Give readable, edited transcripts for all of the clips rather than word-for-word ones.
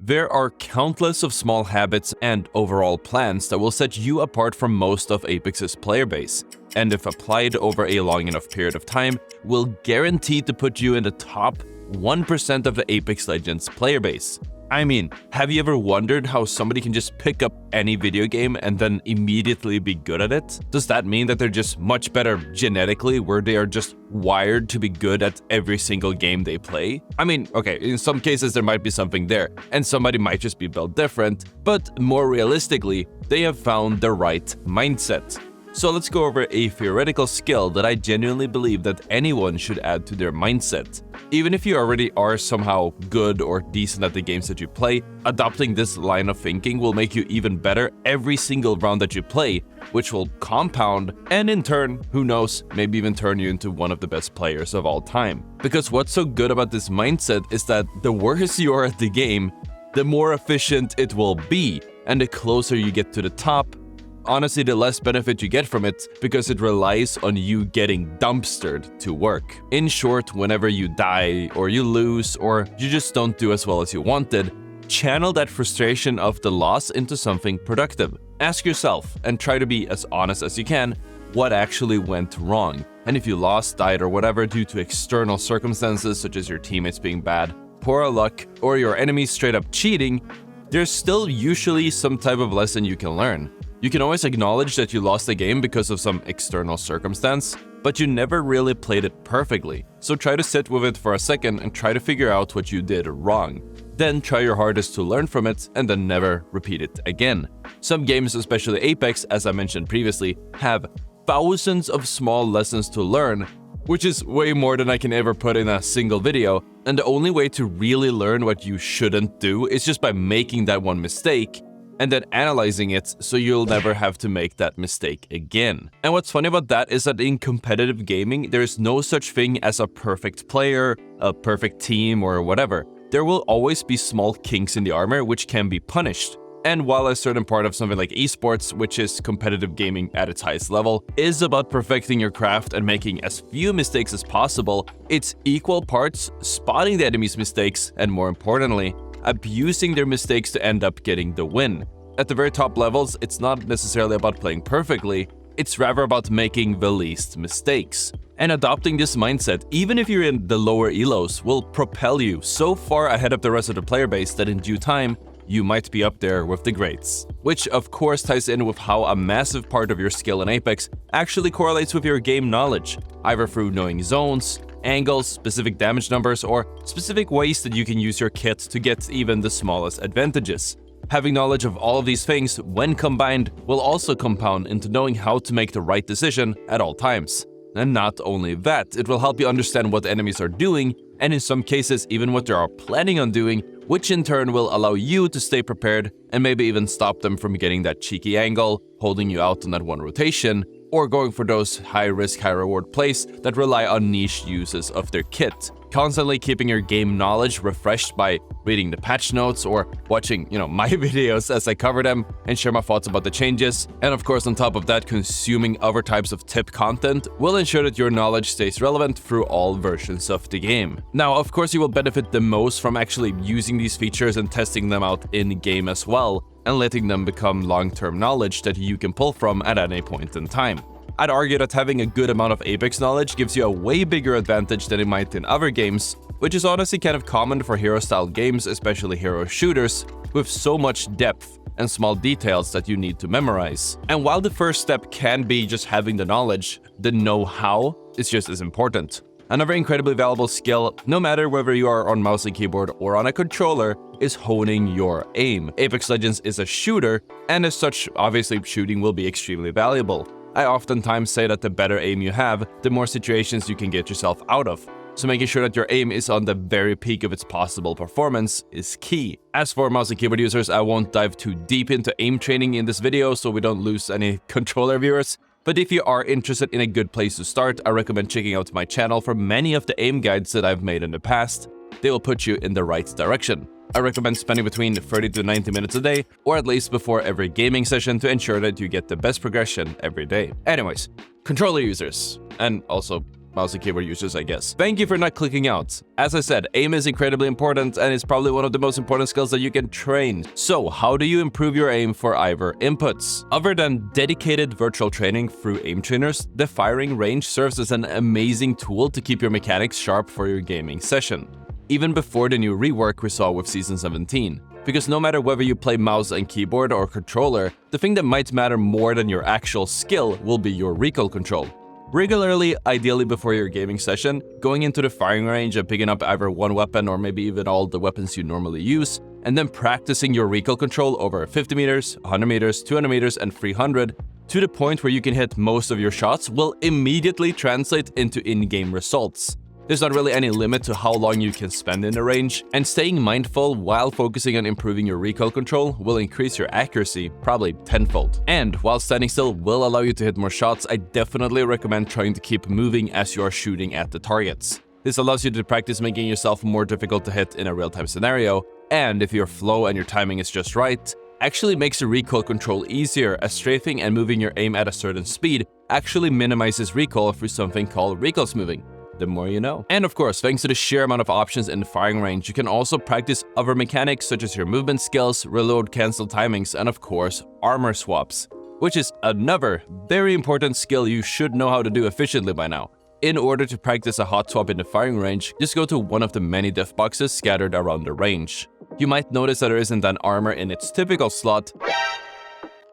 There are countless of small habits and overall plans that will set you apart from most of Apex's player base, and if applied over a long enough period of time, will guarantee to put you in the top 1% of the Apex Legends player base. I mean, have you ever wondered how somebody can just pick up any video game and then immediately be good at it? Does that mean that they're just much better genetically, where they are just wired to be good at every single game they play? I mean, okay, in some cases there might be something there, and somebody might just be built different, but more realistically, they have found the right mindset. So let's go over a theoretical skill that I genuinely believe that anyone should add to their mindset. Even if you already are somehow good or decent at the games that you play, adopting this line of thinking will make you even better every single round that you play, which will compound and in turn, who knows, maybe even turn you into one of the best players of all time. Because what's so good about this mindset is that the worse you are at the game, the more efficient it will be, and the closer you get to the top, honestly, the less benefit you get from it, because it relies on you getting dumpstered to work. In short, whenever you die, or you lose, or you just don't do as well as you wanted, channel that frustration of the loss into something productive. Ask yourself, and try to be as honest as you can, what actually went wrong. And if you lost, died, or whatever due to external circumstances such as your teammates being bad, poor luck, or your enemies straight up cheating, there's still usually some type of lesson you can learn. You can always acknowledge that you lost the game because of some external circumstance, but you never really played it perfectly. So try to sit with it for a second and try to figure out what you did wrong. Then try your hardest to learn from it and then never repeat it again. Some games, especially Apex, as I mentioned previously, have thousands of small lessons to learn, which is way more than I can ever put in a single video. And the only way to really learn what you shouldn't do is just by making that one mistake and then analyzing it so you'll never have to make that mistake again. And what's funny about that is that in competitive gaming, there is no such thing as a perfect player, a perfect team, or whatever. There will always be small kinks in the armor which can be punished. And while a certain part of something like esports, which is competitive gaming at its highest level, is about perfecting your craft and making as few mistakes as possible, it's equal parts spotting the enemy's mistakes and, more importantly, abusing their mistakes to end up getting the win. At the very top levels, it's not necessarily about playing perfectly, it's rather about making the least mistakes. And adopting this mindset, even if you're in the lower elos, will propel you so far ahead of the rest of the player base that in due time, you might be up there with the greats. Which of course ties in with how a massive part of your skill in Apex actually correlates with your game knowledge, either through knowing zones, angles, specific damage numbers, or specific ways that you can use your kit to get even the smallest advantages. Having knowledge of all of these things, when combined, will also compound into knowing how to make the right decision at all times. And not only that, it will help you understand what enemies are doing, and in some cases even what they are planning on doing, which in turn will allow you to stay prepared and maybe even stop them from getting that cheeky angle, holding you out on that one rotation, or going for those high-risk, high-reward plays that rely on niche uses of their kit. Constantly keeping your game knowledge refreshed by reading the patch notes or watching, my videos as I cover them and share my thoughts about the changes. And of course, on top of that, consuming other types of tip content will ensure that your knowledge stays relevant through all versions of the game. Now, of course, you will benefit the most from actually using these features and testing them out in-game as well, and letting them become long-term knowledge that you can pull from at any point in time. I'd argue that having a good amount of Apex knowledge gives you a way bigger advantage than it might in other games, which is honestly kind of common for hero-style games, especially hero shooters, with so much depth and small details that you need to memorize. And while the first step can be just having the knowledge, the know-how is just as important. Another incredibly valuable skill, no matter whether you are on mouse and keyboard or on a controller, is honing your aim. Apex Legends is a shooter, and as such, obviously shooting will be extremely valuable. I oftentimes say that the better aim you have, the more situations you can get yourself out of. So making sure that your aim is on the very peak of its possible performance is key. As for mouse and keyboard users, I won't dive too deep into aim training in this video so we don't lose any controller viewers. But if you are interested in a good place to start, I recommend checking out my channel for many of the aim guides that I've made in the past. They will put you in the right direction. I recommend spending between 30 to 90 minutes a day, or at least before every gaming session, to ensure that you get the best progression every day. Anyways, controller users, and also mouse and keyboard users, I guess. Thank you for not clicking out. As I said, aim is incredibly important and is probably one of the most important skills that you can train. So how do you improve your aim for either inputs? Other than dedicated virtual training through aim trainers, the firing range serves as an amazing tool to keep your mechanics sharp for your gaming session. Even before the new rework we saw with Season 17. Because no matter whether you play mouse and keyboard or controller, the thing that might matter more than your actual skill will be your recoil control. Regularly, ideally before your gaming session, going into the firing range and picking up either one weapon or maybe even all the weapons you normally use, and then practicing your recoil control over 50 meters, 100 meters, 200 meters, and 300 to the point where you can hit most of your shots will immediately translate into in-game results. There's not really any limit to how long you can spend in the range, and staying mindful while focusing on improving your recoil control will increase your accuracy probably tenfold. And while standing still will allow you to hit more shots, I definitely recommend trying to keep moving as you are shooting at the targets. This allows you to practice making yourself more difficult to hit in a real-time scenario, and if your flow and your timing is just right, actually makes the recoil control easier, as strafing and moving your aim at a certain speed actually minimizes recoil through something called recoil smoothing. The more you know. And of course, thanks to the sheer amount of options in the firing range, you can also practice other mechanics such as your movement skills, reload cancel timings, and of course, armor swaps, which is another very important skill you should know how to do efficiently by now. In order to practice a hot swap in the firing range, just go to one of the many diff boxes scattered around the range. You might notice that there isn't an armor in its typical slot,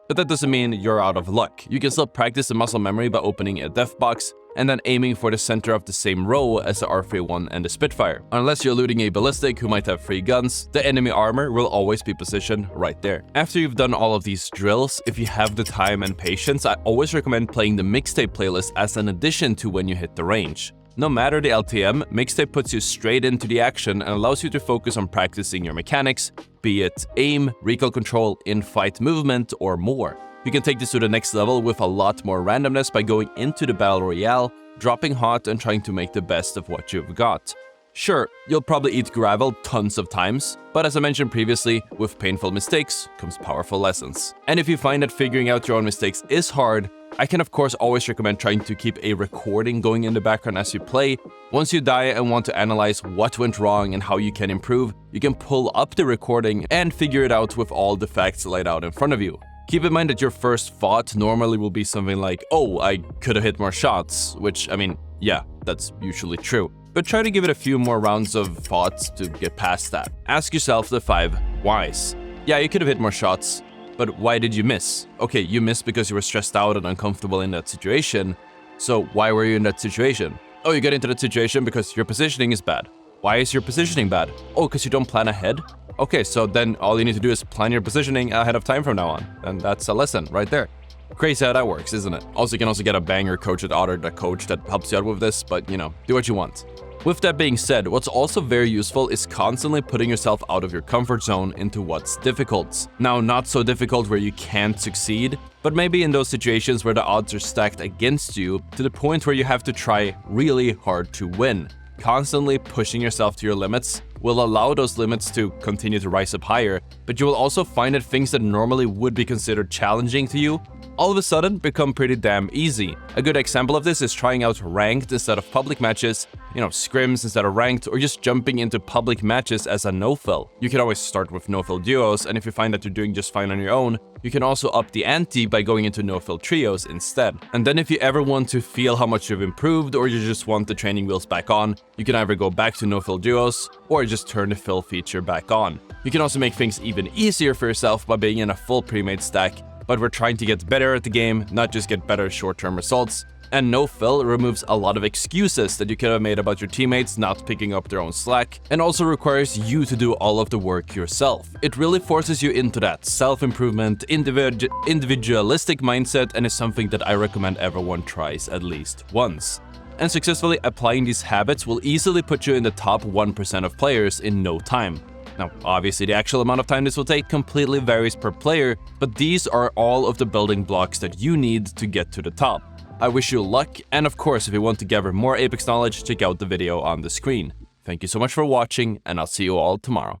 but that doesn't mean you're out of luck. You can still practice the muscle memory by opening a def box and then aiming for the center of the same row as the R31 and the Spitfire. Unless you're looting a ballistic who might have 3 guns, the enemy armor will always be positioned right there. After you've done all of these drills, if you have the time and patience, I always recommend playing the mixtape playlist as an addition to when you hit the range. No matter the LTM, mixtape puts you straight into the action and allows you to focus on practicing your mechanics, be it aim, recoil control, in-fight movement, or more. You can take this to the next level with a lot more randomness by going into the Battle Royale, dropping hot and trying to make the best of what you've got. Sure, you'll probably eat gravel tons of times, but as I mentioned previously, with painful mistakes comes powerful lessons. And if you find that figuring out your own mistakes is hard, I can of course always recommend trying to keep a recording going in the background as you play. Once you die and want to analyze what went wrong and how you can improve, you can pull up the recording and figure it out with all the facts laid out in front of you. Keep in mind that your first thought normally will be something like, oh, I could have hit more shots, which, I mean, yeah, that's usually true. But try to give it a few more rounds of thoughts to get past that. Ask yourself the 5 whys. Yeah, you could have hit more shots, but why did you miss? Okay, you missed because you were stressed out and uncomfortable in that situation. So why were you in that situation? Oh, you got into that situation because your positioning is bad. Why is your positioning bad? Oh, because you don't plan ahead? Okay, so then all you need to do is plan your positioning ahead of time from now on. And that's a lesson right there. Crazy how that works, isn't it? Also, you can also get a banger coach at Ottr, the coach that helps you out with this, but you know, do what you want. With that being said, what's also very useful is constantly putting yourself out of your comfort zone into what's difficult. Now, not so difficult where you can't succeed, but maybe in those situations where the odds are stacked against you to the point where you have to try really hard to win. Constantly pushing yourself to your limits will allow those limits to continue to rise up higher, but you will also find that things that normally would be considered challenging to you all of a sudden become pretty damn easy. A good example of this is trying out ranked instead of public matches, scrims instead of ranked, or just jumping into public matches as a no-fill. You can always start with no-fill duos, and if you find that you're doing just fine on your own, you can also up the ante by going into no-fill trios instead. And then if you ever want to feel how much you've improved, or you just want the training wheels back on, you can either go back to no-fill duos, or just turn the fill feature back on. You can also make things even easier for yourself by being in a full pre-made stack, but we're trying to get better at the game, not just get better short-term results. And no-fill removes a lot of excuses that you could have made about your teammates not picking up their own slack, and also requires you to do all of the work yourself. It really forces you into that self-improvement, individualistic mindset, and is something that I recommend everyone tries at least once. And successfully applying these habits will easily put you in the top 1% of players in no time. Now, obviously, the actual amount of time this will take completely varies per player, but these are all of the building blocks that you need to get to the top. I wish you luck, and of course, if you want to gather more Apex knowledge, check out the video on the screen. Thank you so much for watching, and I'll see you all tomorrow.